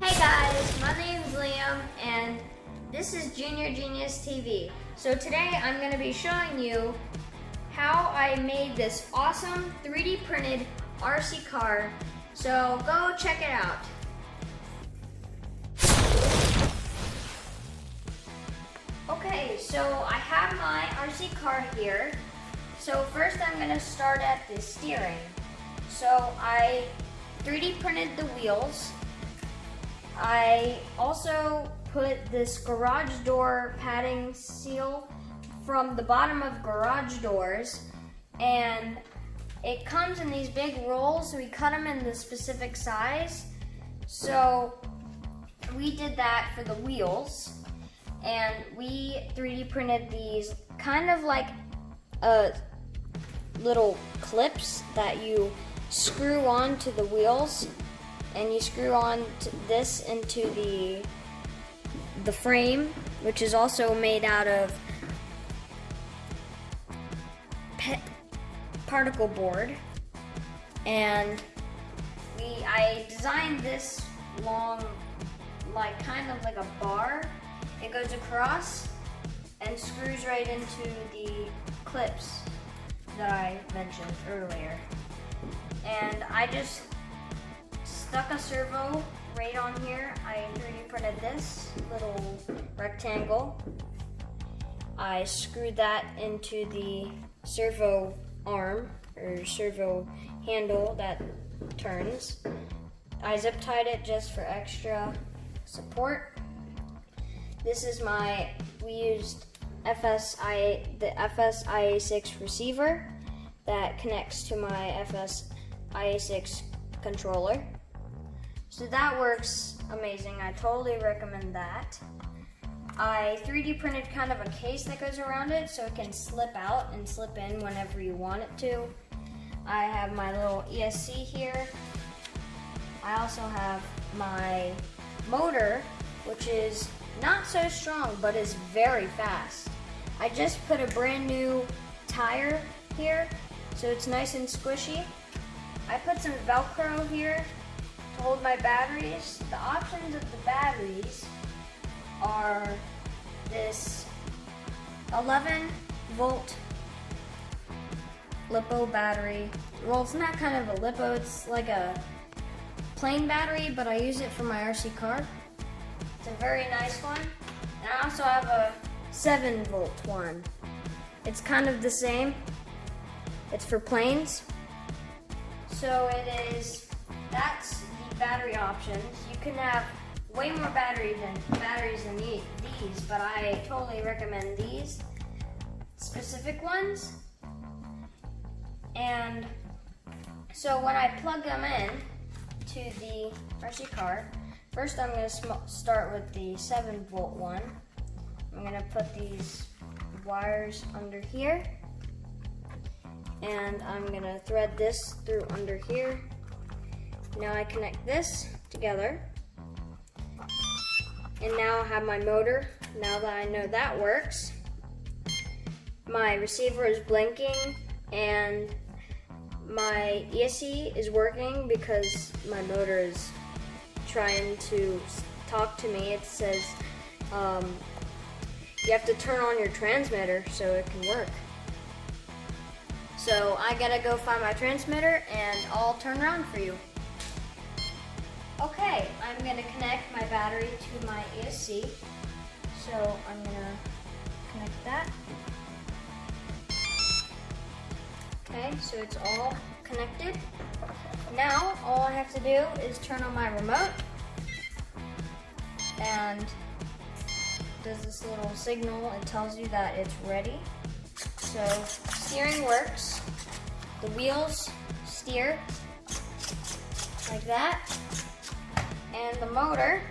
Hey guys, my name's Liam and this is Junior Genius TV. So today I'm going to be showing you how I made this awesome 3D printed RC car. So go check it out. Okay, so I have my RC car here. So first I'm going to start at the steering. So I 3D printed the wheels. I also put this garage door padding seal from the bottom of garage doors, and it comes in these big rolls, so we cut them in the specific size. So we did that for the wheels, and we 3D printed these kind of like little clips that you screw onto the wheels. And you screw on this into the frame, which is also made out of particle board. And I designed this long, like kind of like a bar. It goes across and screws right into the clips that I mentioned earlier. And I just stuck a servo right on here. I 3D printed this little rectangle. I screwed that into the servo arm or servo handle that turns. I zip tied it just for extra support. This is we used the FSIA6 receiver that connects to my FSIA6 controller. So that works amazing. I totally recommend that. I 3D printed kind of a case that goes around it so it can slip out and slip in whenever you want it to. I have my little ESC here. I also have my motor, which is not so strong but is very fast. I just put a brand new tire here so it's nice and squishy. I put some Velcro here to hold my batteries. The options of the batteries are this 11 volt LiPo battery. Well, it's not kind of a LiPo, it's like a plain battery, but I use it for my RC car. It's a very nice one. And I also have a 7 volt one. It's kind of the same. It's for planes. So that's the battery options. You can have way more batteries than these, but I totally recommend these specific ones. And so when I plug them in to the RC car, first I'm going to start with the 7 volt one. I'm going to put these wires under here, and I'm going to thread this through under here. Now I connect this together, and now I have my motor. Now that I know that works, my receiver is blinking and my ESC is working because my motor is trying to talk to me. It says you have to turn on your transmitter so it can work. So I gotta go find my transmitter and I'll turn around for you. Okay, I'm going to connect my battery to my ESC. So I'm going to connect that. Okay, so it's all connected. Now all I have to do is turn on my remote, and it does this little signal. It tells you that it's ready. So steering works. The wheels steer like that. And the motor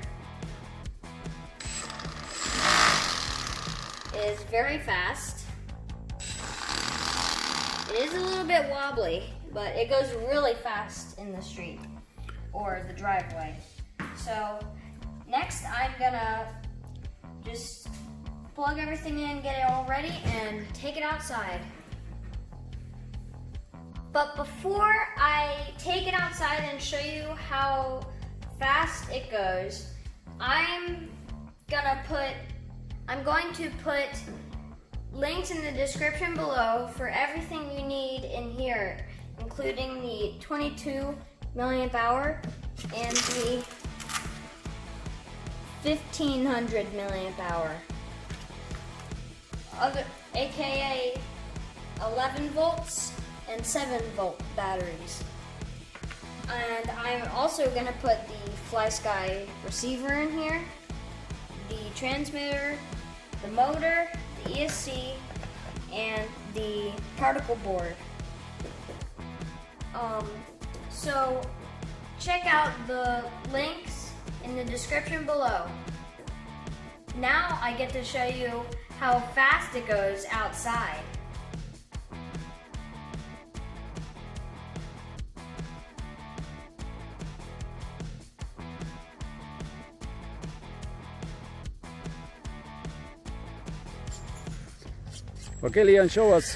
is very fast. It is a little bit wobbly, but it goes really fast in the street or the driveway. So next I'm gonna just plug everything in, get it all ready, and take it outside. But before I take it outside and show you how fast it goes, I'm going to put links in the description below for everything you need in here, including the 22 millionth hour and the 1500 millionth hour, aka 11 volts and 7 volt batteries. And I'm also going to put the FlySky receiver in here, the transmitter, the motor, the ESC, and the particle board. So check out the links in the description below. Now I get to show you how fast it goes outside. Okay, Leon, show us.